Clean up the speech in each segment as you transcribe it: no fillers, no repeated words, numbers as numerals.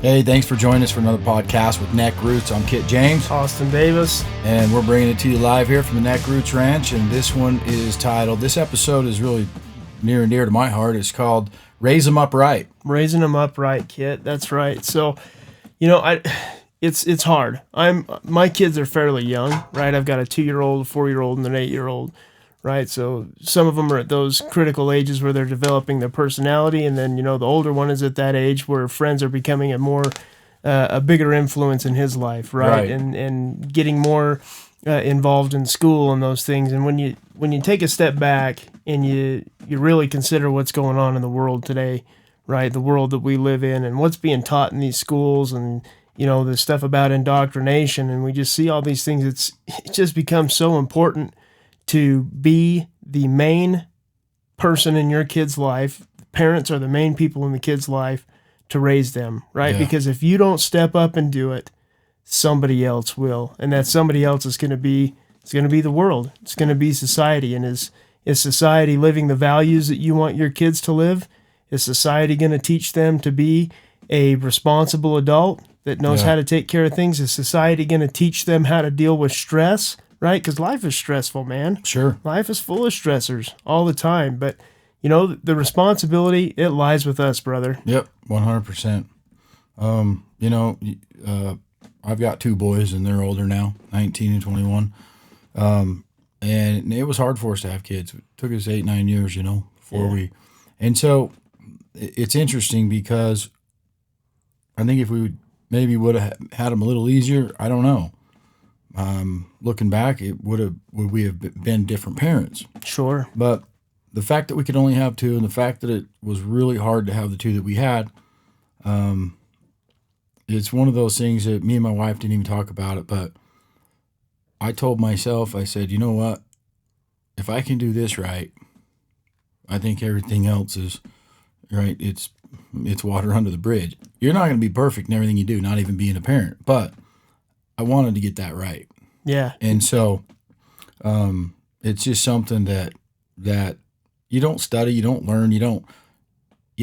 Hey, thanks for joining us for another podcast with NECKROOTS. I'm Kit James. Austin Davis. And we're bringing it to you live here from the NECKROOTS Ranch. And this one is titled, this episode is really near and dear to my heart. It's called Raise 'Em Up Right. Raising them up right, Kit. That's right. So, it's hard. My kids are fairly young, right? I've got a 2-year-old, a 4-year-old, and an 8-year-old, right? So some of them are at those critical ages where they're developing their personality, and then the older one is at that age where friends are becoming a bigger influence in his life, right? And getting more involved in school and those things. And when you take a step back and you really consider what's going on in the world today, right? The world that we live in and what's being taught in these schools, and the stuff about indoctrination, and we just see all these things. It just becomes so important to be the main person in your kid's life. Parents are the main people in the kid's life to raise them, right? Yeah. Because if you don't step up and do it, somebody else will, and that somebody else is going to be the world. It's going to be society. And is society living the values that you want your kids to live? Is society going to teach them to be a responsible adult that knows how to take care of things? Is society going to teach them how to deal with stress, right? Because life is stressful, man. Sure. Life is full of stressors all the time. But, the responsibility, it lies with us, brother. Yep, 100%. I've got 2 boys, and they're older now, 19 and 21. And it was hard for us to have kids. It took us 8-9 years, before we... And so it's interesting because I think if we maybe would have had them a little easier, I don't know. Looking back, would we have been different parents? Sure. But the fact that we could only have 2, and the fact that it was really hard to have the 2 that we had, it's one of those things that me and my wife didn't even talk about it, but I told myself, I said, you know what? If I can do this right, I think everything else is right. It's water under the bridge. You're not going to be perfect in everything you do, not even being a parent, but I wanted to get that right. Yeah. And so it's just something that you don't study, you don't learn, you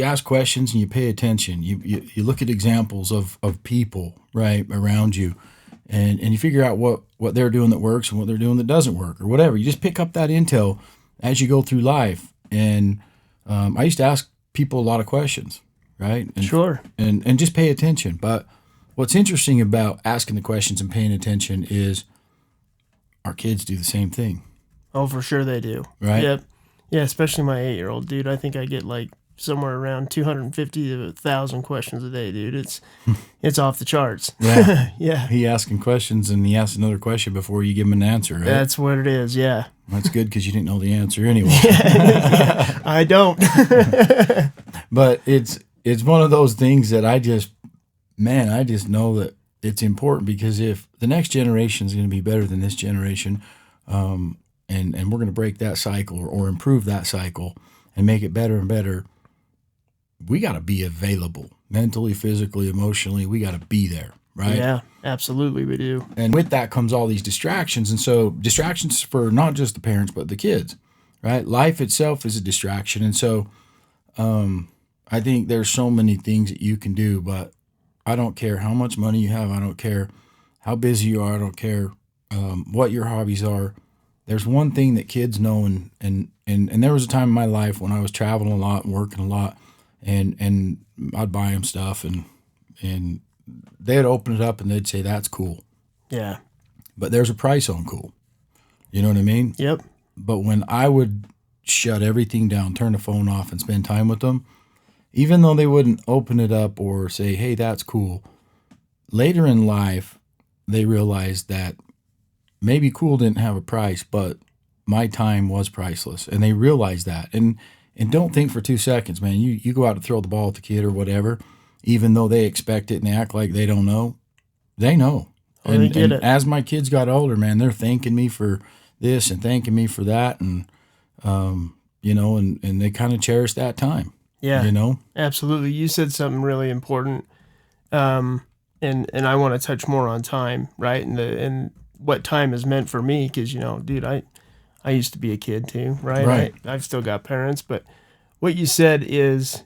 ask questions and you pay attention. You look at examples of people right around you, and you figure out what they're doing that works and what they're doing that doesn't work or whatever. You just pick up that intel as you go through life. And I used to ask people a lot of questions, right? And, sure. And just pay attention. But what's interesting about asking the questions and paying attention is our kids do the same thing. Oh, for sure they do. Right? Yep. Yeah, especially my 8-year-old, dude. I think I get somewhere around 250 to 1,000 questions a day, dude. It's off the charts. Yeah. Yeah. He asking questions, and he asks another question before you give him an answer, right? That's what it is, yeah. That's good because you didn't know the answer anyway. Yeah, I don't. But it's one of those things that I just know that it's important, because if the next generation is going to be better than this generation, and we're going to break that cycle or improve that cycle and make it better and better, we got to be available mentally, physically, emotionally. We got to be there, right? Yeah, absolutely we do. And with that comes all these distractions. And so distractions for not just the parents, but the kids, right? Life itself is a distraction. And so I think there's so many things that you can do, but I don't care how much money you have. I don't care how busy you are. I don't care what your hobbies are. There's one thing that kids know, and there was a time in my life when I was traveling a lot and working a lot, and I'd buy them stuff, and they'd open it up and they'd say, that's cool. Yeah. But there's a price on cool. You know what I mean? Yep. But when I would shut everything down, turn the phone off, and spend time with them, even though they wouldn't open it up or say, hey, that's cool, later in life, they realized that maybe cool didn't have a price, but my time was priceless. And they realized that. And don't think for 2 seconds, man. You go out to throw the ball at the kid or whatever, even though they expect it and act like they don't know, they know. Oh, they get it. As my kids got older, man, they're thanking me for this and thanking me for that. And, and they kind of cherish that time. Yeah, absolutely. You said something really important, and I want to touch more on time, right? And what time is meant for me, because dude, I used to be a kid too, right? Right. I've still got parents, but what you said is,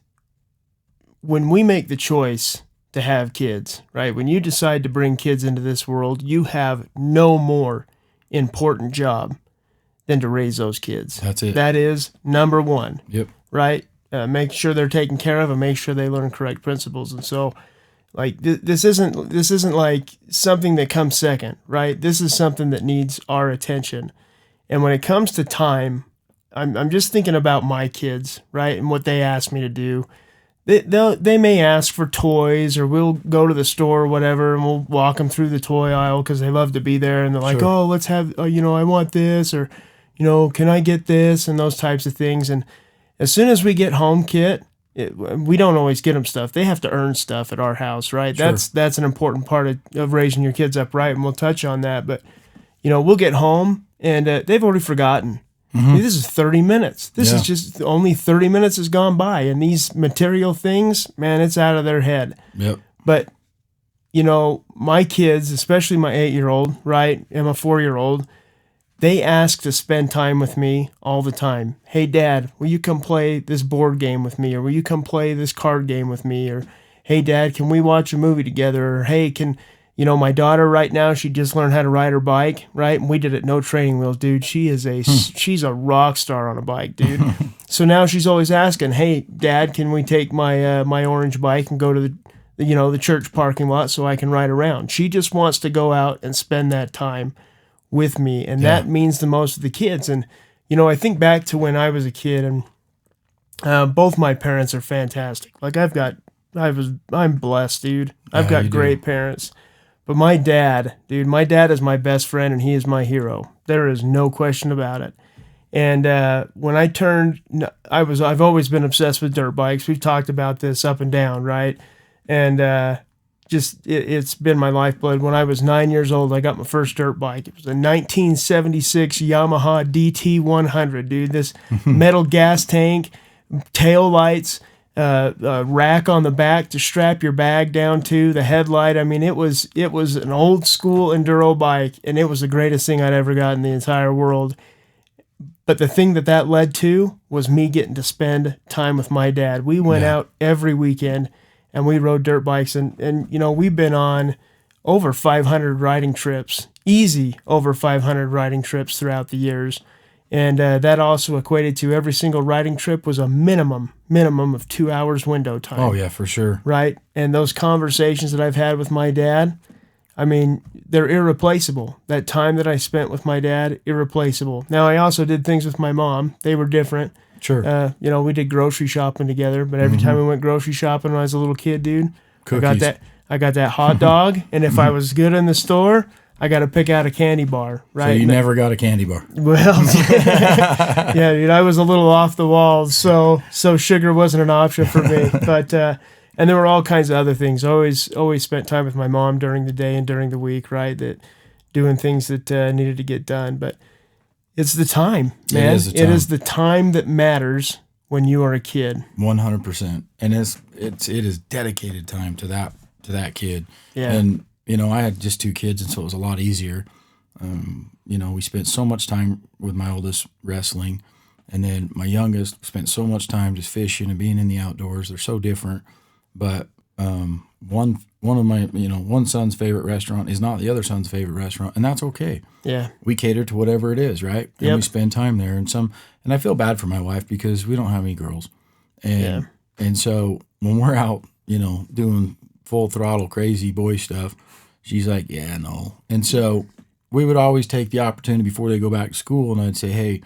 when we make the choice to have kids, right? When you decide to bring kids into this world, you have no more important job than to raise those kids. That's it. That is number one. Yep. Right? Make sure they're taken care of and make sure they learn correct principles. And so, like this isn't like something that comes second, right? This is something that needs our attention. And when it comes to time, I'm just thinking about my kids, right, and what they ask me to do. They may ask for toys, or we'll go to the store or whatever, and we'll walk them through the toy aisle because they love to be there. And they're like, Sure. "Oh, let's have, I want this," or, "Can I get this?" and those types of things. And as soon as we get home, Kit, we don't always get them stuff. They have to earn stuff at our house, right? Sure. That's an important part of raising your kids up right, and we'll touch on that. But, we'll get home, and they've already forgotten. Mm-hmm. This is 30 minutes. This is just only 30 minutes has gone by, and these material things, man, it's out of their head. Yep. But, my kids, especially my 8-year-old, right, and my 4-year-old, they ask to spend time with me all the time. Hey, Dad, will you come play this board game with me? Or will you come play this card game with me? Or, hey, Dad, can we watch a movie together? Or, hey, my daughter right now, she just learned how to ride her bike, right? And we did it no training wheels, dude. She's a rock star on a bike, dude. So now she's always asking, hey, Dad, can we take my orange bike and go to the church parking lot so I can ride around? She just wants to go out and spend that time with me, and that means the most to the kids. And I think back to when I was a kid, and both my parents are fantastic. Like I'm blessed, dude. I've got great parents. But my dad is my best friend, and he is my hero. There is no question about it. And when I turned, I've always been obsessed with dirt bikes. We've talked about this up and down, right? And it's been my lifeblood. When I was 9 years old, I got my first dirt bike. It was a 1976 Yamaha DT100, dude. This metal gas tank, tail lights, rack on the back to strap your bag down to, the headlight. I mean, it was an old school enduro bike, and it was the greatest thing I'd ever got in the entire world. But the thing that led to was me getting to spend time with my dad. We went out every weekend, and we rode dirt bikes, and we've been on over 500 riding trips, easy over 500 riding trips throughout the years. And that also equated to every single riding trip was a minimum of 2 hours window time. Oh, yeah, for sure. Right? And those conversations that I've had with my dad, I mean, they're irreplaceable. That time that I spent with my dad, irreplaceable. Now, I also did things with my mom. They were different. Sure. We did grocery shopping together, but every time we went grocery shopping when I was a little kid, dude, Cookies. I got that hot dog, and if I was good in the store, I got to pick out a candy bar, right? So you never got a candy bar. Well, yeah, dude, I was a little off the walls, so sugar wasn't an option for me. But and there were all kinds of other things. Always spent time with my mom during the day and during the week, right? That doing things that needed to get done. But it's the time, man. It is the time that matters when you are a kid. 100%, and it is dedicated time to that kid. Yeah. And I had just 2 kids, and so it was a lot easier. We spent so much time with my oldest wrestling, and then my youngest spent so much time just fishing and being in the outdoors. They're so different, but one of my one son's favorite restaurant is not the other son's favorite restaurant, and that's okay. Yeah, we cater to whatever it is, right? And we spend time there, and I feel bad for my wife because we don't have any girls, and so when we're out, doing full throttle crazy boy stuff, she's like, yeah, no. And so we would always take the opportunity before they go back to school, and I'd say, hey,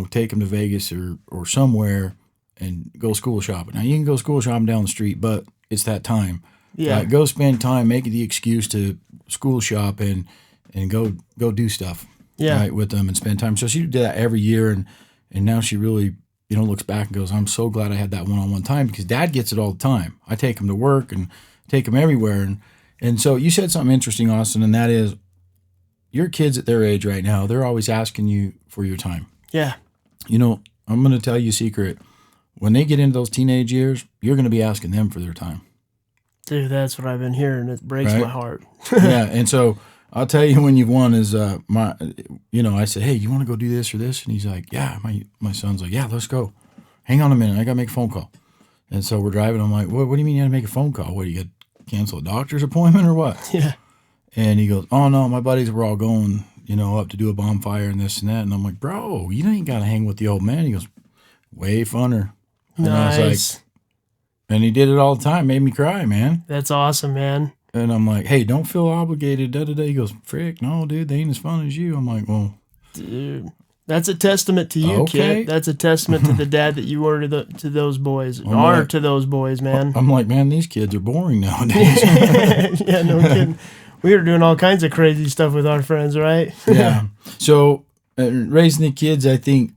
take them to Vegas or somewhere and go school shopping. Now, you can go school shopping down the street, but it's that time. Yeah. Go spend time, make it the excuse to school shop and go do stuff right, with them and spend time. So she did that every year, and now she really looks back and goes, I'm so glad I had that one-on-one time, because Dad gets it all the time. I take him to work and take him everywhere. And so you said something interesting, Austin, and that is your kids at their age right now, they're always asking you for your time. Yeah. I'm going to tell you a secret. When they get into those teenage years, you're going to be asking them for their time. Dude, that's what I've been hearing. It breaks my heart. Yeah, and so I'll tell you when you've won is I said, hey, you want to go do this or this? And he's like, yeah. My son's like, yeah, let's go. Hang on a minute, I got to make a phone call. And so we're driving. I'm like, what do you mean you had to make a phone call? What, you got to cancel a doctor's appointment or what? Yeah. And he goes, oh, no, my buddies were all going, up to do a bonfire and this and that. And I'm like, bro, you ain't got to hang with the old man. He goes, way funner. And I was like, and he did it all the time. Made me cry, man. That's awesome, man. And I'm like, hey, don't feel obligated. Da-da-da. He goes, frick, no, dude, they ain't as fun as you. I'm like, well. Dude, that's a testament to you, okay. Kit. That's a testament to the dad that you were to those boys. To those boys, man. I'm like, man, these kids are boring nowadays. Yeah, no kidding. We were doing all kinds of crazy stuff with our friends, right? Yeah. So raising the kids, I think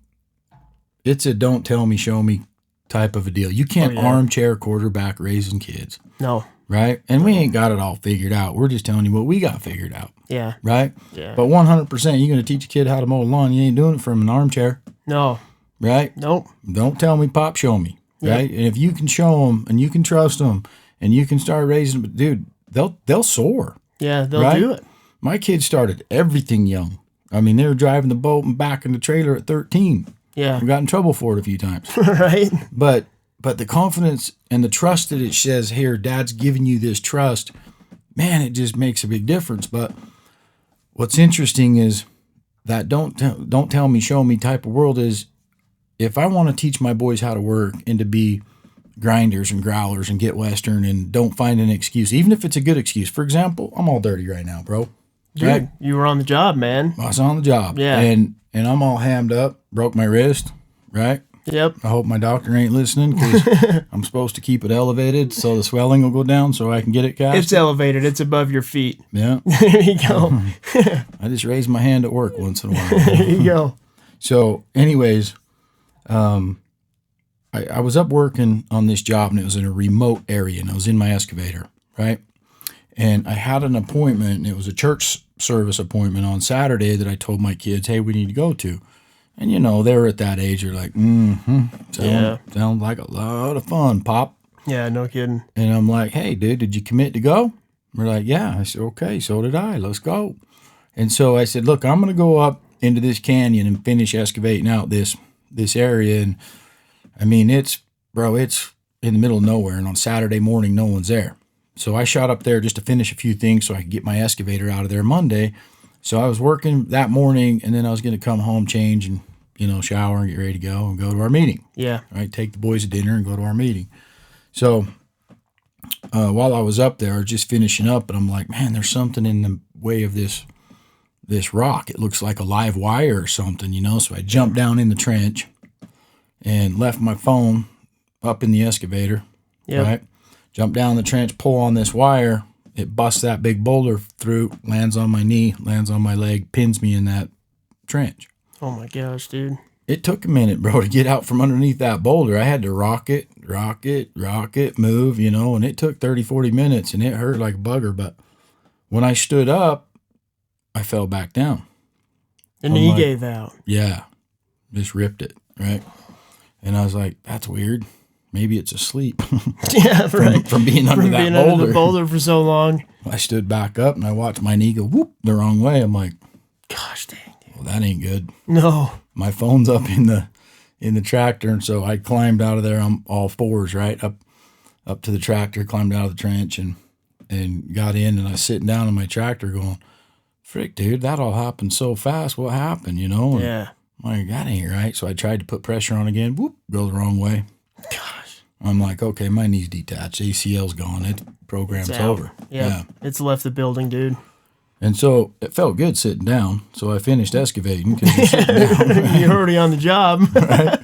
it's a don't tell me, show me type of a deal. You can't armchair quarterback raising kids. No. Right? And we ain't got it all figured out. We're just telling you what we got figured out. Yeah. Right? Yeah. But 100%, you're going to teach a kid how to mow a lawn. You ain't doing it from an armchair. No. Right? Nope. Don't tell me, Pop, show me. Right? Yep. And if you can show them and you can trust them and you can start raising them, dude, they'll soar. Yeah, they'll do it. My kids started everything young. I mean, they were driving the boat and back in the trailer at 13. Yeah. I got in trouble for it a few times. Right. But the confidence and the trust that it says here, Dad's giving you this trust, man, it just makes a big difference. But what's interesting is that don't tell me, show me type of world is if I want to teach my boys how to work and to be grinders and growlers and get Western and don't find an excuse, even if it's a good excuse. For example, I'm all dirty right now, bro. Dude, right? You were on the job, man. I was on the job. Yeah. And I'm all hammed up, broke my wrist, right? Yep. I hope my doctor ain't listening because I'm supposed to keep it elevated so the swelling will go down so I can get it cast. It's elevated. It's above your feet. Yeah. There you go. I just raise my hand at work once in a while. There you go. So anyways, I was up working on this job and it was in a remote area and I was in my excavator, right? And I had an appointment and it was a church service appointment on Saturday that I told my kids, hey, we need to go to. And, they were at that age. They're like, sounds like a lot of fun, Pop. Yeah, no kidding. And I'm like, hey, dude, did you commit to go? We're like, yeah. I said, okay, so did I. Let's go. And so I said, look, I'm going to go up into this canyon and finish excavating out this area. And, I mean, it's in the middle of nowhere. And on Saturday morning, no one's there. So I shot up there just to finish a few things so I could get my excavator out of there Monday. So I was working that morning, and then I was going to come home, change, and, shower and get ready to go and go to our meeting. Yeah. Right, take the boys to dinner and go to our meeting. So while I was up there, I was just finishing up, and I'm like, man, there's something in the way of this rock. It looks like a live wire or something, So I jumped down in the trench and left my phone up in the excavator. Yep. Right? Jumped down the trench, pull on this wire. It busts that big boulder through, lands on my knee, lands on my leg, pins me in that trench. Oh, my gosh, dude. It took a minute, bro, to get out from underneath that boulder. I had to rock it, move, and it took 30, 40 minutes, and it hurt like a bugger. But when I stood up, I fell back down. The knee gave out. Yeah, just ripped it, right? And I was like, that's weird. Maybe it's asleep. Yeah, right. From being under that boulder. Under the boulder for so long. I stood back up and I watched my knee go whoop the wrong way. I'm like, gosh dang, dude. Well, that ain't good. No. My phone's up in the tractor, and so I climbed out of there on all fours, right? Up to the tractor, climbed out of the trench and got in, and I was sitting down in my tractor going, frick, dude, that all happened so fast. What happened, And yeah. I'm like, that ain't right. So I tried to put pressure on again. Whoop, go the wrong way. Gosh. I'm like, okay, my knee's detached. ACL's gone. Program's over. Yep. Yeah. It's left the building, dude. And so it felt good sitting down. So I finished excavating because you're sitting down. You're already on the job. Right?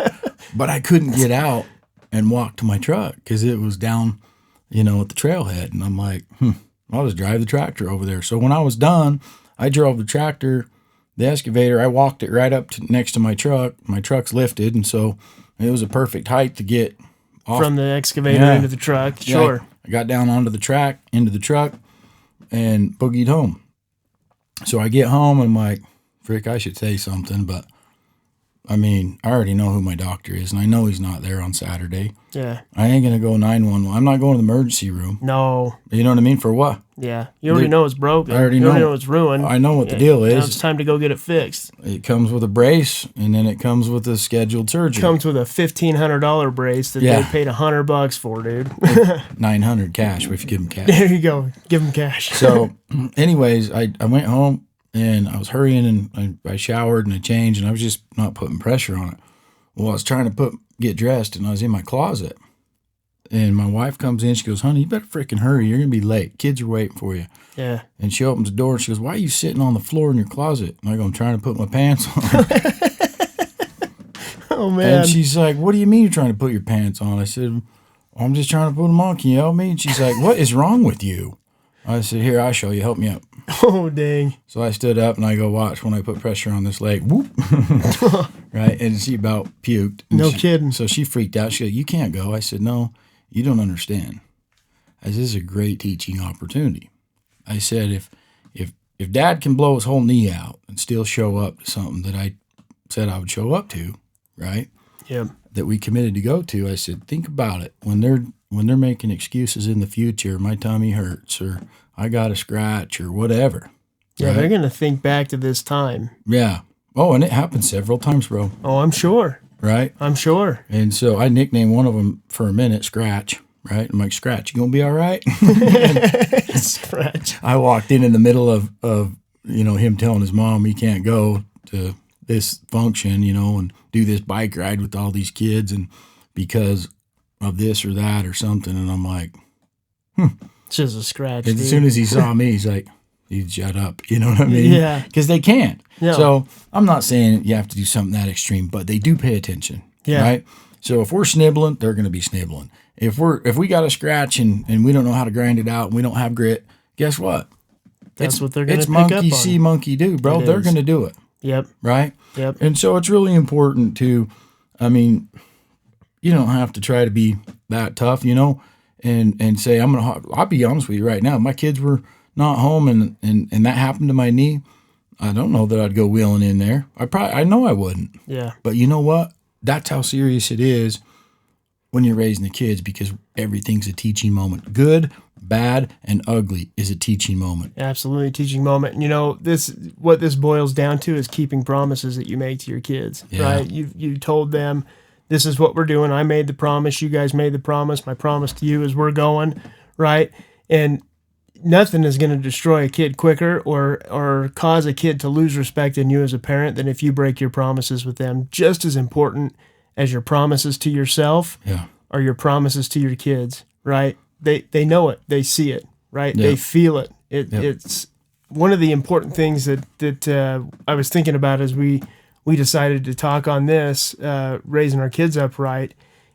But I couldn't get out and walk to my truck because it was down, at the trailhead. And I'm like, I'll just drive the tractor over there. So when I was done, I drove the tractor, the excavator. I walked it right up next to my truck. My truck's lifted. And so it was a perfect height to get off. From the excavator into the truck. Sure. Yeah, I got down onto the track, into the truck, and boogied home. So I get home and I'm like, frick, I should say something, but I mean, I already know who my doctor is, and I know he's not there on Saturday. Yeah. I ain't going to go 911. I'm not going to the emergency room. No. You know what I mean? For what? Yeah. You already know it's broken. I already you know. already know it's ruined. I know what the deal is. Now it's time to go get it fixed. It comes with a brace, and then it comes with a scheduled surgery. It comes with a $1,500 brace that they paid $100 for, dude. $900 cash if you give them cash. There you go. Give them cash. So, anyways, I went home, and I was hurrying, and I showered, and I changed, and I was just not putting pressure on it. Well, I was trying to get dressed, and I was in my closet. And my wife comes in. She goes, honey, you better freaking hurry. You're going to be late. Kids are waiting for you. Yeah. And she opens the door, and she goes, why are you sitting on the floor in your closet? And I go, I'm trying to put my pants on. Oh, man. And she's like, what do you mean you're trying to put your pants on? I said, I'm just trying to put them on. Can you help me? And she's like, what is wrong with you? I said, here, I'll show you. Help me up. Oh, dang. So I stood up, and I go, watch when I put pressure on this leg. Whoop. Right? And she about puked. And No kidding. So she freaked out. She goes, you can't go. I said, no, you don't understand. I said, this is a great teaching opportunity. I said, if Dad can blow his whole knee out and still show up to something that I said I would show up to, right? Yeah. That we committed to go to, I said, think about it. When they're making excuses in the future, my tummy hurts, or I got a scratch, or whatever. Yeah, right? they're going to think back to this time. Yeah. Oh, and it happened several times, bro. Oh, I'm sure. Right? I'm sure. And so I nicknamed one of them for a minute Scratch, right? I'm like, Scratch, you gonna be all right? Scratch. I walked in the middle of him telling his mom he can't go to this function, and do this bike ride with all these kids, and because of this or that or something. And I'm like, It's just a scratch. And dude. as soon as he saw me, he's like, you shut up. You know what I mean? Yeah. Because they can't. No. So I'm not saying you have to do something that extreme, but they do pay attention. Yeah. Right? So if we're snibbling, they're going to be snibbling. If we got a scratch and we don't know how to grind it out and we don't have grit, guess what? That's what they're going to It's pick up monkey on. see, monkey do, bro. It They're is. going to do it. Yep. Right? Yep. And so it's really important to, you don't have to try to be that tough, and say, I'll be honest with you right now. My kids were not home and that happened to my knee. I don't know that I'd go wheeling in there. I know I wouldn't. Yeah. But you know what? That's how serious it is when you're raising the kids, because everything's a teaching moment. Good, bad, and ugly is a teaching moment. Absolutely, teaching moment. What this boils down to is keeping promises that you make to your kids. Yeah. Right? You told them, this is what we're doing. I made the promise. You guys made the promise. My promise to you is we're going, right? And nothing is going to destroy a kid quicker or cause a kid to lose respect in you as a parent than if you break your promises with them. Just as important as your promises to yourself are your promises to your kids, right? They know it. They see it, right? Yeah. They feel it. It's one of the important things that I was thinking about as we decided to talk on this, raising our kids up right,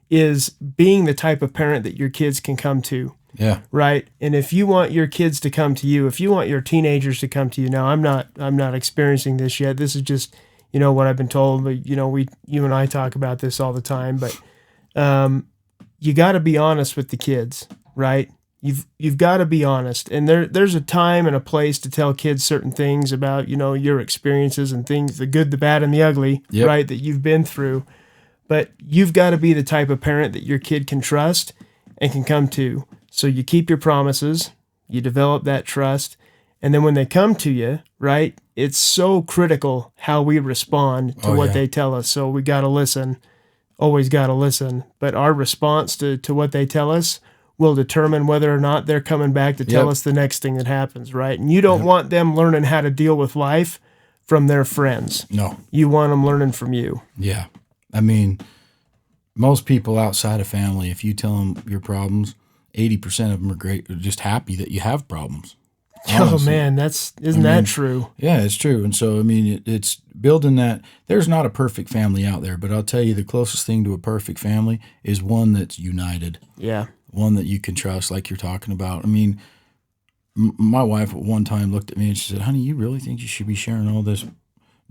is being the type of parent that your kids can come to. Yeah. Right. And if you want your kids to come to you, if you want your teenagers to come to you, now I'm not experiencing this yet. This is just, what I've been told, but you and I talk about this all the time, but you got to be honest with the kids, right? You've got to be honest. And there's a time and a place to tell kids certain things about, your experiences and things, the good, the bad, and the ugly, right, that you've been through. But you've got to be the type of parent that your kid can trust and can come to. So you keep your promises, you develop that trust, and then when they come to you, right, it's so critical how we respond to what they tell us. So we got to listen, always got to listen. But our response to what they tell us will determine whether or not they're coming back to tell us the next thing that happens, right? And you don't want them learning how to deal with life from their friends. No. You want them learning from you. Yeah. Most people outside of family, if you tell them your problems, 80% of them are just happy that you have problems. Honestly. Oh man, isn't that true? Yeah, it's true. And so, it's building that. There's not a perfect family out there, but I'll tell you the closest thing to a perfect family is one that's united. Yeah. One that you can trust, like you're talking about. My wife at one time looked at me and she said, honey, you really think you should be sharing all this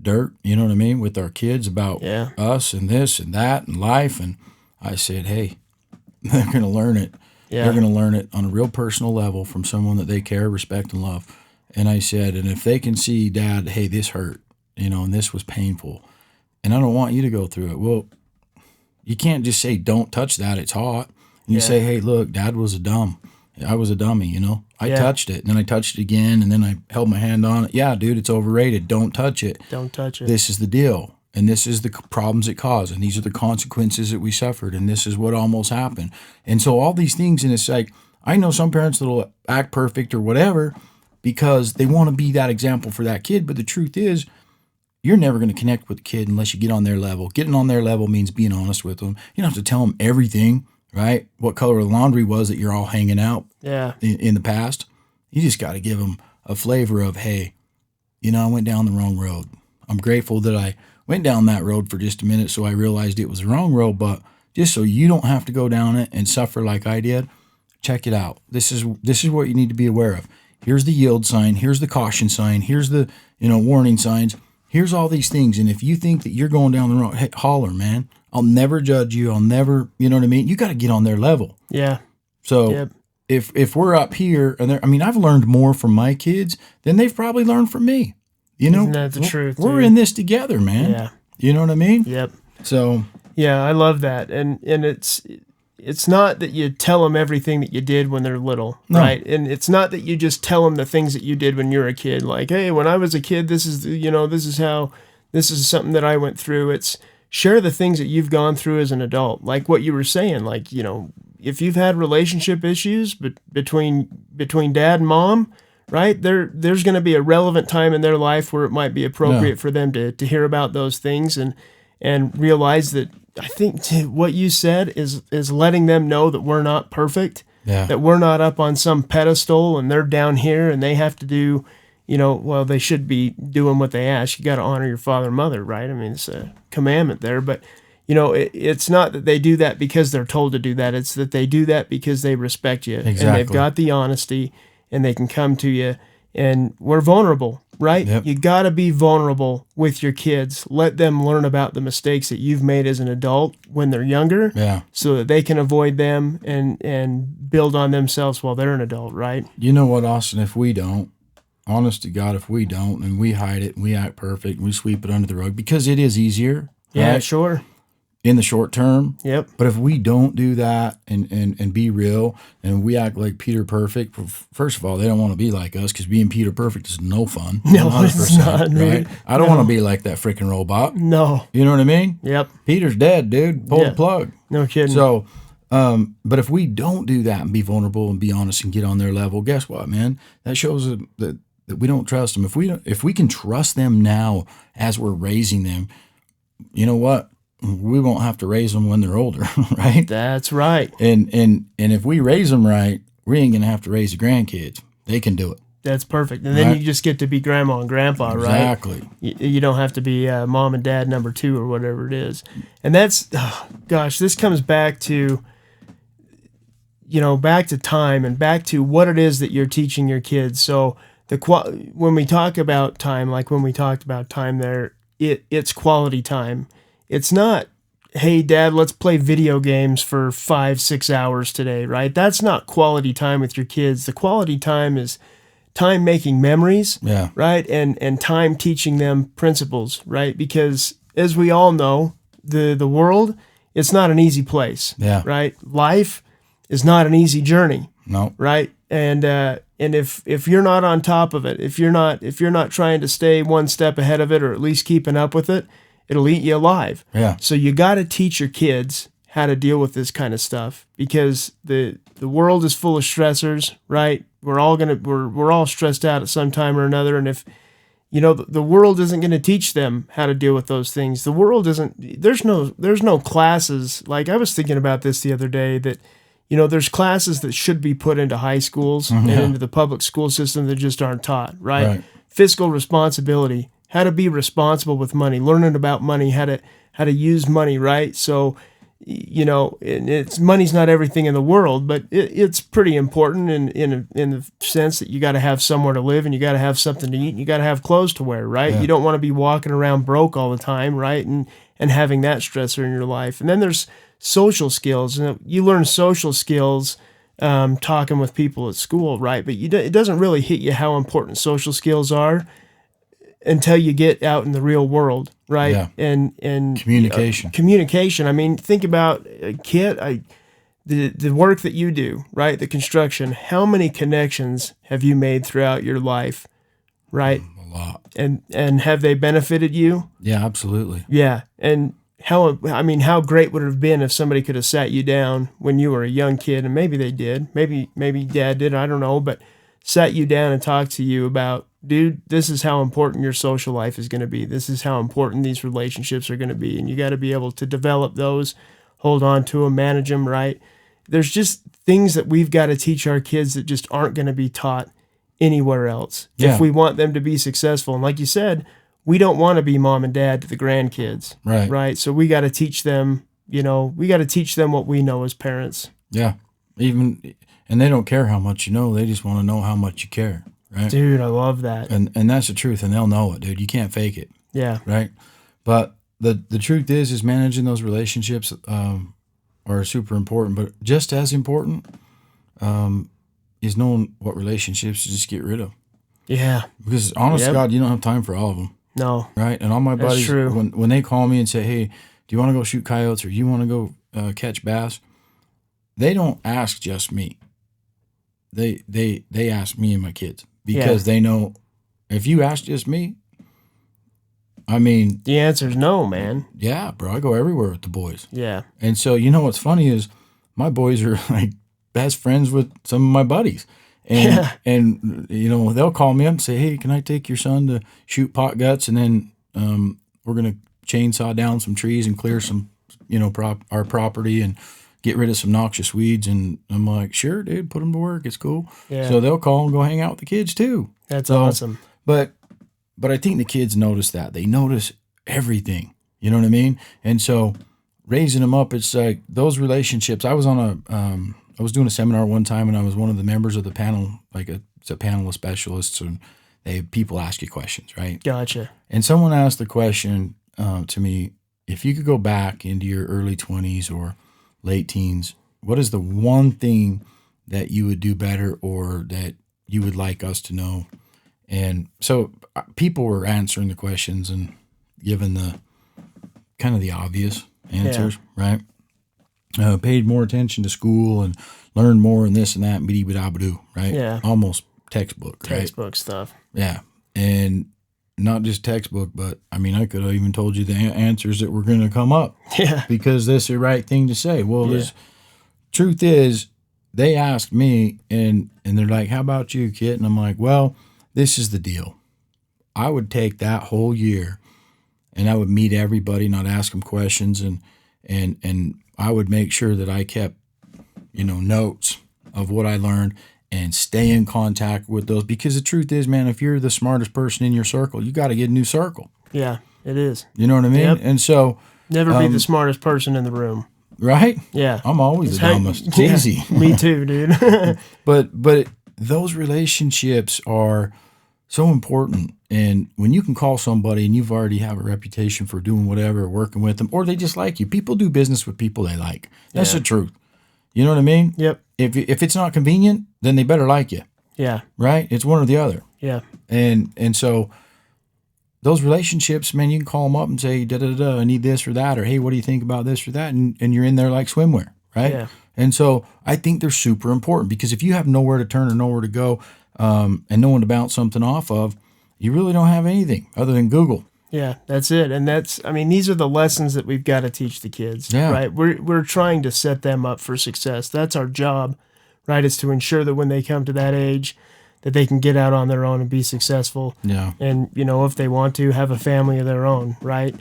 dirt, with our kids about us and this and that and life? And I said, hey, they're going to learn it. Yeah. They're going to learn it on a real personal level from someone that they care, respect, and love. And I said, and if they can see, Dad, hey, this hurt, and this was painful, and I don't want you to go through it. Well, you can't just say, don't touch that, it's hot. And you say, hey, look, Dad was I was a dummy, you know. I touched it, and then I touched it again, and then I held my hand on it. Yeah, dude, it's overrated. Don't touch it. Don't touch it. This is the deal, and this is the problems it caused, and these are the consequences that we suffered, and this is what almost happened. And so all these things, and it's like, I know some parents that'll act perfect or whatever because they want to be that example for that kid, but the truth is, you're never going to connect with the kid unless you get on their level. Getting on their level means being honest with them. You don't have to tell them everything, right? What color of laundry was that you're all hanging out in the past. You just got to give them a flavor of, hey, you know, I went down the wrong road. I'm grateful that I went down that road for just a minute so I realized it was the wrong road, but just so you don't have to go down it and suffer like I did, check it out. This is what you need to be aware of. Here's the yield sign. Here's the caution sign. Here's the, warning signs. Here's all these things. And if you think that you're going down the wrong, hey, holler, man. I'll never judge you. I'll never, you know what I mean? You got to get on their level. Yeah. So if we're up here, and I've learned more from my kids than they've probably learned from me. You know? Isn't that the truth? We're in this together, man. Yeah. You know what I mean? Yep. So. Yeah, I love that. And it's not that you tell them everything that you did when they're little, right? And it's not that you just tell them the things that you did when you're a kid. Like, hey, when I was a kid, this is something that I went through. It's share the things that you've gone through as an adult. Like what you were saying, like, if you've had relationship issues between dad and mom, right? There's going to be a relevant time in their life where it might be appropriate for them to hear about those things and realize that I think what you said is letting them know that we're not perfect, that we're not up on some pedestal and they're down here and they have to do, they should be doing what they ask. You got to honor your father and mother, right? I mean, it's a commandment there, but it's not that they do that because they're told to do that. It's that they do that because they respect you and they've got the honesty and they can come to you, and we're vulnerable. Right? Yep. You got to be vulnerable with your kids. Let them learn about the mistakes that you've made as an adult when they're younger so that they can avoid them and build on themselves while they're an adult, right? You know what, Austin, if we don't, honest to God, if we don't and we hide it and we act perfect and we sweep it under the rug because it is easier. Yeah, right? Sure. In the short term. Yep. But if we don't do that and be real and we act like Peter Perfect, first of all, they don't want to be like us because being Peter Perfect is no fun. No, it's not. Right? I don't want to be like that freaking robot. No. You know what I mean? Yep. Peter's dead, dude. Pull the plug. No kidding. So, but if we don't do that and be vulnerable and be honest and get on their level, guess what, man? That shows that we don't trust them. If we can trust them now as we're raising them, you know what? We won't have to raise them when they're older, right? That's right. And if we raise them right, we ain't gonna have to raise the grandkids. They can do it. That's perfect. And then you just get to be grandma and grandpa, right? Exactly. You don't have to be mom and dad number 2 or whatever it is. And that's, this comes back to, back to time and back to what it is that you're teaching your kids. So when we talk about time, like when we talked about time there, it's quality time. It's not, hey, Dad, let's play video games for 5-6 hours today, right? That's not quality time with your kids. The quality time is time making memories, right? And time teaching them principles, right? Because as we all know, the world, it's not an easy place, right? Life is not an easy journey, right? And if you're not on top of it, if you're not trying to stay one step ahead of it or at least keeping up with it, it'll eat you alive. Yeah. So you got to teach your kids how to deal with this kind of stuff because the world is full of stressors, right? We're all stressed out at some time or another, and if the world isn't going to teach them how to deal with those things. The world isn't. There's no classes. Like I was thinking about this the other day that there's classes that should be put into high schools and into the public school system that just aren't taught, right? Fiscal responsibility. How to be responsible with money, learning about money, how to use money, right? So, money's not everything in the world, but it's pretty important in the sense that you got to have somewhere to live and you got to have something to eat and you got to have clothes to wear, right? Yeah. You don't want to be walking around broke all the time, right? And having that stressor in your life. And then there's social skills, and you learn social skills talking with people at school, right? But it doesn't really hit you how important social skills are until you get out in the real world, right? Yeah. And Communication. Communication. I mean, think about Kit. The work that you do, right? The construction. How many connections have you made throughout your life, right? A lot. And have they benefited you? Yeah, absolutely. Yeah. And how great would it have been if somebody could have sat you down when you were a young kid, and maybe they did, maybe dad did, I don't know, but sat you down and talked to you about, dude, this is how important your social life is going to be. This is how important these relationships are going to be. And you got to be able to develop those, hold on to them, manage them, right? There's just things that we've got to teach our kids that just aren't going to be taught anywhere else. Yeah. If we want them to be successful. And like you said, we don't want to be mom and dad to the grandkids. Right. Right. So we got to teach them, we got to teach them what we know as parents. Yeah. And they don't care how much you know. They just want to know how much you care. Right. Dude, I love that. And that's the truth. And they'll know it, dude. You can't fake it. Yeah. Right. But the truth is managing those relationships are super important. But just as important is knowing what relationships to just get rid of. Yeah. Because honest to God, you don't have time for all of them. No. Right. And all my That's buddies, true. when they call me and say, hey, do you want to go shoot coyotes or you want to go catch bass? They don't ask just me. They ask me and my kids because they know if you ask just me, I mean, the answer is no, man. Yeah, bro. I go everywhere with the boys. Yeah. And so, what's funny is my boys are like best friends with some of my buddies. And they'll call me up and say, hey, can I take your son to shoot pot guts? And then we're going to chainsaw down some trees and clear some, our property and get rid of some noxious weeds. And I'm like, sure, dude, put them to work. It's cool. Yeah. So they'll call and go hang out with the kids too. That's awesome. But I think the kids notice that. They notice everything. You know what I mean? And so raising them up, it's like those relationships. I was I was doing a seminar one time, and I was one of the members of the panel, it's a panel of specialists, and people ask you questions, right? Gotcha. And someone asked the question to me, if you could go back into your early 20s or late teens, what is the one thing that you would do better or that you would like us to know? And so people were answering the questions and giving the kind of the obvious answers, right? Paid more attention to school and learned more and this and that and biddy-biddy-bidoo, right? Yeah. Almost textbook, right? Textbook stuff. Yeah. And not just textbook, but I could have even told you the answers that were going to come up. Yeah. Because that's the right thing to say. Well, truth is, they asked me and they're like, how about you, Kit? And I'm like, well, this is the deal. I would take that whole year and I would meet everybody and I'd ask them questions and I would make sure that I kept, notes of what I learned and stay in contact with those. Because the truth is, man, if you're the smartest person in your circle, you got to get a new circle. Yeah, it is. You know what I mean? Yep. And so... Never be the smartest person in the room. Right? Yeah. I'm always the dumbest. It's easy. Me too, dude. But those relationships are so important. And when you can call somebody and you've already have a reputation for doing whatever, working with them, or they just like you. People do business with people they like. That's the truth. You know what I mean? Yep. If it's not convenient, then they better like you. Yeah. Right? It's one or the other. Yeah. And so those relationships, man, you can call them up and say, da-da-da, I need this or that, or hey, what do you think about this or that? And you're in there like swimwear, right? Yeah. And so I think they're super important because if you have nowhere to turn or nowhere to go and no one to bounce something off of, you really don't have anything other than Google. Yeah, that's it. And these are the lessons that we've got to teach the kids, right? We're trying to set them up for success. That's our job, right? Is to ensure that when they come to that age, that they can get out on their own and be successful. Yeah. And, if they want to, have a family of their own, right?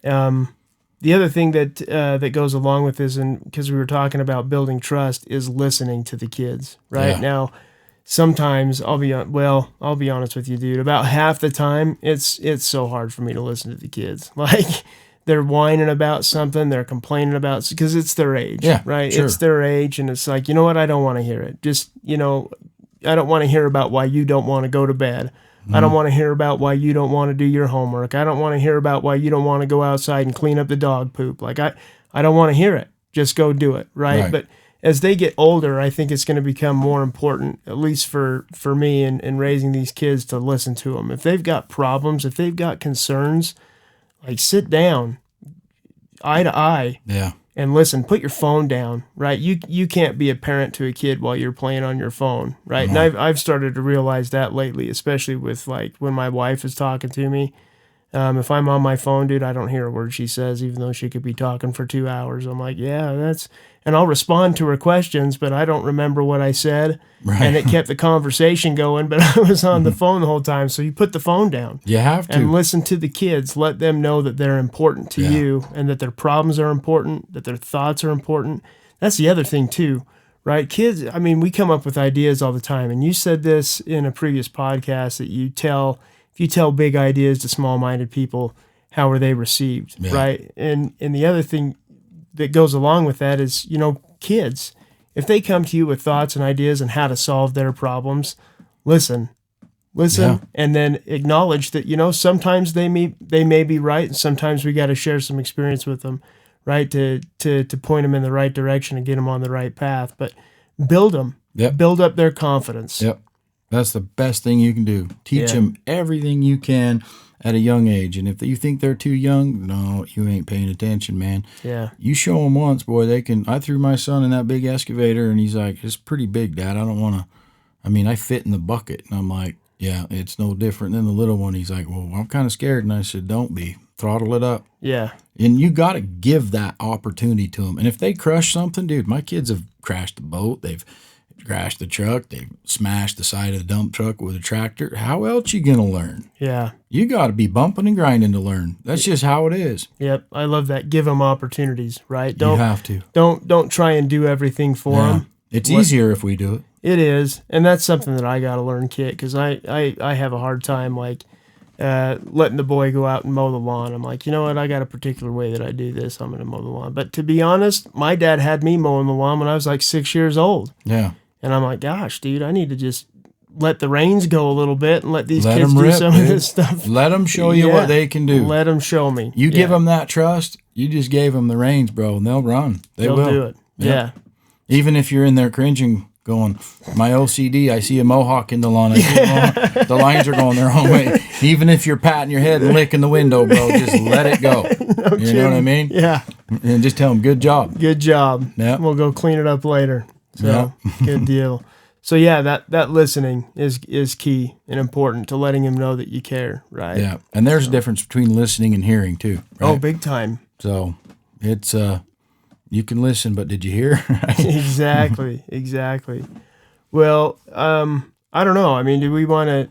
The other thing that goes along with this, and because we were talking about building trust, is listening to the kids, right? Yeah. Now, sometimes I'll be honest with you, dude. About half the time, it's so hard for me to listen to the kids. Like, they're whining about something, they're complaining about, because it's their age, right? Sure. It's their age, and it's like, you know what? I don't want to hear it. Just, I don't want to hear about why you don't want to go to bed. I don't want to hear about why you don't want to do your homework. I don't want to hear about why you don't want to go outside and clean up the dog poop. Like, I don't want to hear it. Just go do it, right? But as they get older, I think it's going to become more important, at least for me in raising these kids, to listen to them. If they've got problems, if they've got concerns, like sit down, eye to eye, Yeah. and listen. Put your phone down, right? You can't be a parent to a kid while you're playing on your phone, right? And I've started to realize that lately, especially with like when my wife is talking to me. If I'm on my phone, dude, I don't hear a word she says, even though she could be talking for 2 hours. I'm like, yeah, and I'll respond to her questions, but I don't remember what I said. Right. And it kept the conversation going, but I was on the phone the whole time. So you put the phone down. You have to. And listen to the kids. Let them know that they're important to you and that their problems are important, that their thoughts are important. That's the other thing too, right? Kids, I mean, we come up with ideas all the time. And you said this in a previous podcast that if you tell big ideas to small-minded people, how are they received, right? And the other thing that goes along with that is, kids, if they come to you with thoughts and ideas on how to solve their problems, listen, and then acknowledge that, sometimes they may be right, and sometimes we got to share some experience with them, right, to point them in the right direction and get them on the right path. But build them, build up their confidence. Yep. That's the best thing you can do. Teach them everything you can at a young age. And if you think they're too young, no, you ain't paying attention, man. Yeah. You show them once, boy, they can. I threw my son in that big excavator, and he's like, it's pretty big, Dad. I don't want to. I fit in the bucket. And I'm like, yeah, it's no different than the little one. He's like, well, I'm kind of scared. And I said, don't be. Throttle it up. Yeah. And you got to give that opportunity to them. And if they crush something, dude, my kids have crashed the boat. They've crashed the truck. They smashed the side of the dump truck with a tractor. How else you gonna learn? Yeah. You got to be bumping and grinding to learn. That's just how it is. Yep. I love that. Give them opportunities, right? You have to. Don't try and do everything for them. It's easier if we do it. It is. And that's something that I got to learn, Kit, because I have a hard time letting the boy go out and mow the lawn. I'm like, you know what? I got a particular way that I do this. I'm going to mow the lawn. But to be honest, my dad had me mowing the lawn when I was like 6 years old. Yeah. And I'm like, gosh, dude, I need to just let the reins go a little bit and let these kids do some of this stuff. Let them show you what they can do. Let them show me. You give them that trust, you just gave them the reins, bro, and they'll run. They'll do it. Yeah. Even if you're in there cringing, going, my OCD, I see a mohawk in the lawn. I see a mohawk. The lines are going their own way. Even if you're patting your head and licking the window, bro, just let it go. You know what I mean? Yeah. And just tell them, good job. Good job. Yeah. We'll go clean it up later. So, good deal. So, yeah, that listening is key and important to letting him know that you care, right? Yeah. And there's a difference between listening and hearing, too. Right? Oh, big time. So, it's, you can listen, but did you hear? Exactly. Well, I don't know. I mean, do we want to,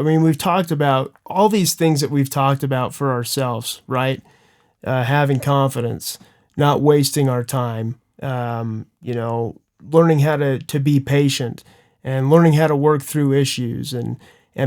we've talked about all these things that we've talked about for ourselves, right? Having confidence, not wasting our time, learning how to be patient and learning how to work through issues and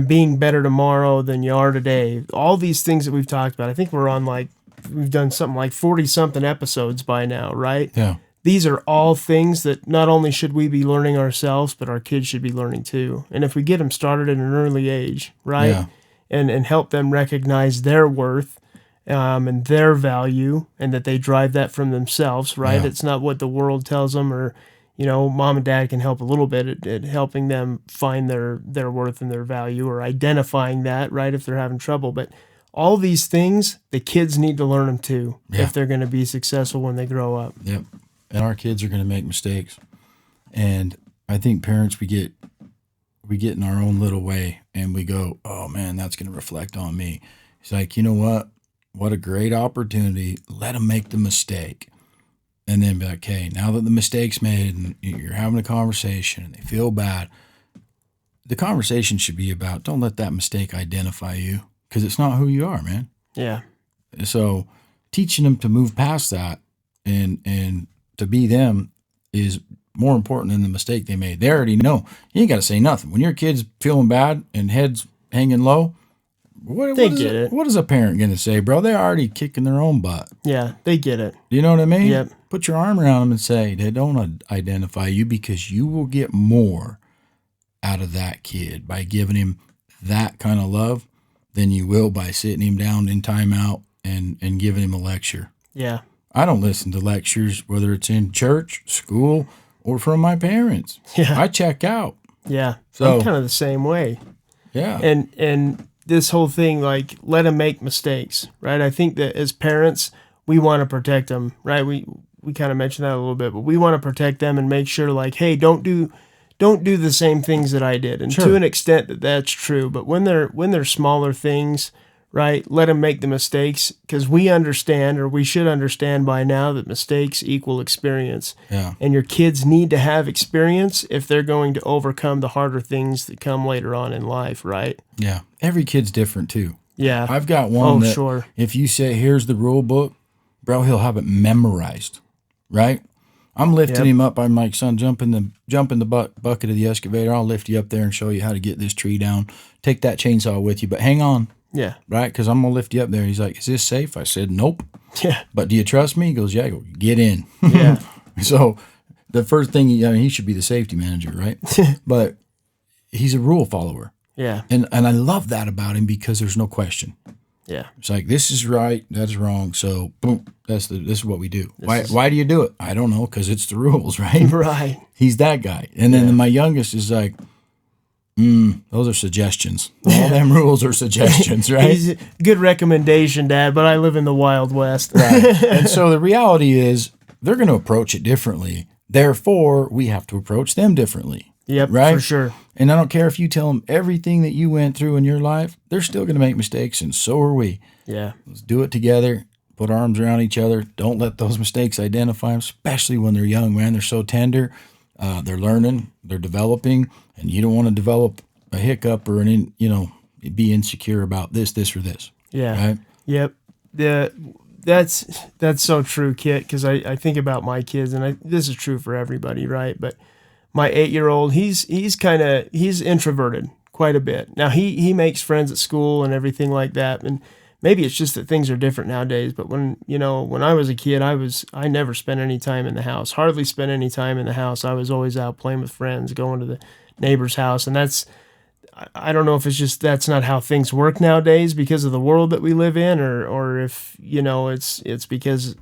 being better tomorrow than you are today. All these things that we've talked about. I think we've done something like 40-something episodes by now, right? Yeah. These are all things that not only should we be learning ourselves, but our kids should be learning too. And if we get them started at an early age, right? Yeah. And help them recognize their worth and their value and that they drive that from themselves, right? Yeah. It's not what the world tells them or, mom and dad can help a little bit at helping them find their worth and their value or identifying that, right, if they're having trouble. But all these things, the kids need to learn them too if they're going to be successful when they grow up. Yep. And our kids are going to make mistakes. And I think parents, we get in our own little way and we go, oh man, that's going to reflect on me. It's like, you know what? What a great opportunity. Let them make the mistake. And then be like, okay, now that the mistake's made and you're having a conversation and they feel bad, the conversation should be about, don't let that mistake identify you because it's not who you are, man. Yeah. So teaching them to move past that and to be them is more important than the mistake they made. They already know. You ain't got to say nothing. When your kid's feeling bad and head's hanging low, what is a parent going to say, bro? They're already kicking their own butt. Yeah, they get it. You know what I mean? Yep. Put your arm around them and say, they don't identify you because you will get more out of that kid by giving him that kind of love than you will by sitting him down in timeout and giving him a lecture. Yeah. I don't listen to lectures, whether it's in church, school, or from my parents. Yeah. I check out. Yeah. So- I'm kind of the same way. Yeah. And this whole thing, like, let them make mistakes, right? I think that as parents, we want to protect them, right? We kind of mentioned that a little bit, but we want to protect them and make sure, like, hey, don't do the same things that I did. And Sure. to an extent that's true, but when they're smaller things, right, let them make the mistakes, because we understand, or we should understand by now, that mistakes equal experience. Yeah. And your kids need to have experience if they're going to overcome the harder things that come later on in life, right? Yeah. Every kid's different too. Yeah. I've got one that sure. if you say, here's the rule book, bro, he'll have it memorized, right? I'm lifting him up. I'm like, son, jump in the bucket of the excavator. I'll lift you up there and show you how to get this tree down. Take that chainsaw with you, but hang on, Yeah. right? Because I'm going to lift you up there. He's like, is this safe? I said, nope. Yeah. But do you trust me? He goes, yeah. I go, get in. Yeah. So the first thing, he should be the safety manager, right? But he's a rule follower. Yeah. And I love that about him because there's no question. Yeah. It's like, this is right, that's wrong. So boom, this is what we do. Why do you do it? I don't know, because it's the rules, right? Right. He's that guy. And then my youngest is like, those are suggestions. All them rules are suggestions, right? He's a good recommendation, Dad, but I live in the Wild West. Right. And so the reality is they're going to approach it differently. Therefore, we have to approach them differently. Yep, right? for sure. And I don't care if you tell them everything that you went through in your life, they're still going to make mistakes, and so are we. Yeah. Let's do it together. Put arms around each other. Don't let those mistakes identify them, especially when they're young, man. They're so tender. They're learning. They're developing. And you don't want to develop a hiccup or be insecure about this, or this. Yeah. Right? Yep. That's so true, Kit, because I think about my kids, and this is true for everybody, right? But my 8-year-old, he's introverted quite a bit. Now he makes friends at school and everything like that, and maybe it's just that things are different nowadays. But when I was a kid, I never spent any time in the house. Hardly spent any time in the house. I was always out playing with friends, going to the neighbor's house, and I don't know if it's just that's not how things work nowadays because of the world that we live in, or if it's because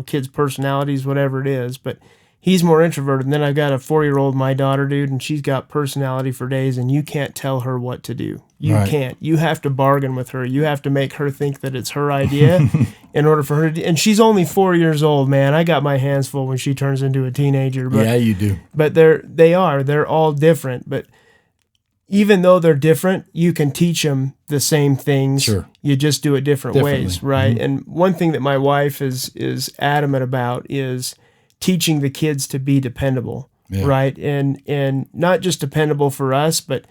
kids' personalities, whatever it is, but. He's more introverted. And then I've got a 4-year-old, my daughter, dude, and she's got personality for days, and you can't tell her what to do. You can't. You have to bargain with her. You have to make her think that it's her idea in order for her to. And she's only 4 years old, man. I got my hands full when she turns into a teenager. But, yeah, you do. But they're all different. But even though they're different, you can teach them the same things. Sure. You just do it different ways, right? Mm-hmm. And one thing that my wife is adamant about is teaching the kids to be dependable, right? And not just dependable for us, but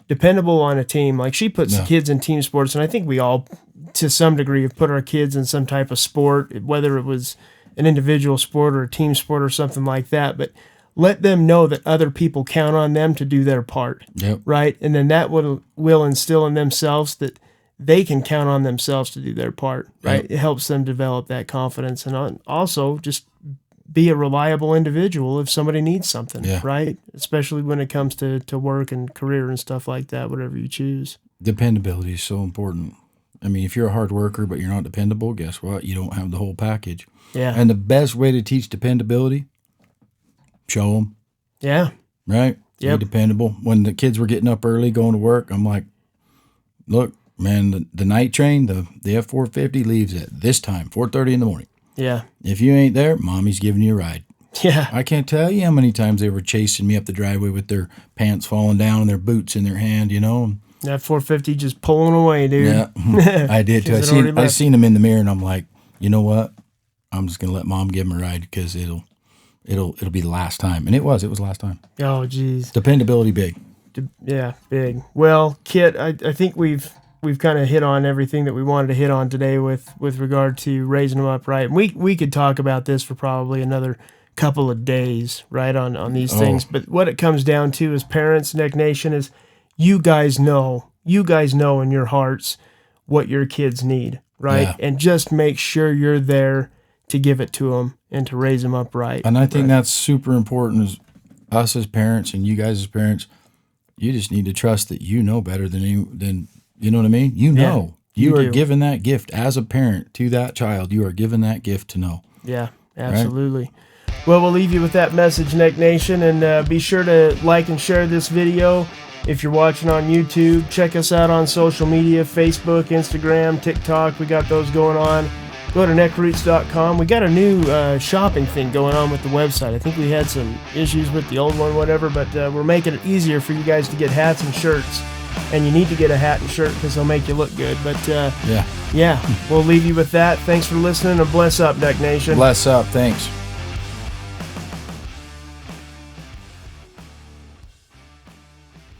dependable on a team. Like she puts the kids in team sports, and I think we all, to some degree, have put our kids in some type of sport, whether it was an individual sport or a team sport or something like that. But let them know that other people count on them to do their part, right? And then that will instill in themselves that they can count on themselves to do their part, right? It helps them develop that confidence, and also just be a reliable individual if somebody needs something, right? Especially when it comes to work and career and stuff like that, whatever you choose. Dependability is so important. I mean, if you're a hard worker but you're not dependable, guess what? You don't have the whole package. Yeah. And the best way to teach dependability, show them. Yeah. Right? Yep. Be dependable. When the kids were getting up early, going to work, I'm like, look, man, the night train, the F-450 leaves at this time, 4:30 in the morning. Yeah. If you ain't there, mommy's giving you a ride. Yeah. I can't tell you how many times they were chasing me up the driveway with their pants falling down and their boots in their hand, That 450 just pulling away, dude. Yeah, I did too. I seen them in the mirror, and I'm like, you know what? I'm just gonna let mom give them a ride because it'll be the last time. And it was the last time. Oh, geez. Dependability big. Yeah, big. Well, Kit, I think we've kind of hit on everything that we wanted to hit on today with regard to raising them up right. And we could talk about this for probably another couple of days, right, on these things. But what it comes down to as parents, Neck Nation, is you guys know in your hearts what your kids need, right? Yeah. And just make sure you're there to give it to them and to raise them up right. And I think that's super important as us as parents and you guys as parents. You just need to trust that you know better than you know what I mean? You are given that gift as a parent to that child. You are given that gift to know. Yeah, absolutely. Right? Well, we'll leave you with that message, Neck Nation, and be sure to like and share this video. If you're watching on YouTube, check us out on social media, Facebook, Instagram, TikTok. We got those going on. Go to neckroots.com. We got a new shopping thing going on with the website. I think we had some issues with the old one, whatever, but we're making it easier for you guys to get hats and shirts. And you need to get a hat and shirt because they'll make you look good. But yeah, we'll leave you with that. Thanks for listening, and bless up, Neck Nation. Bless up. Thanks.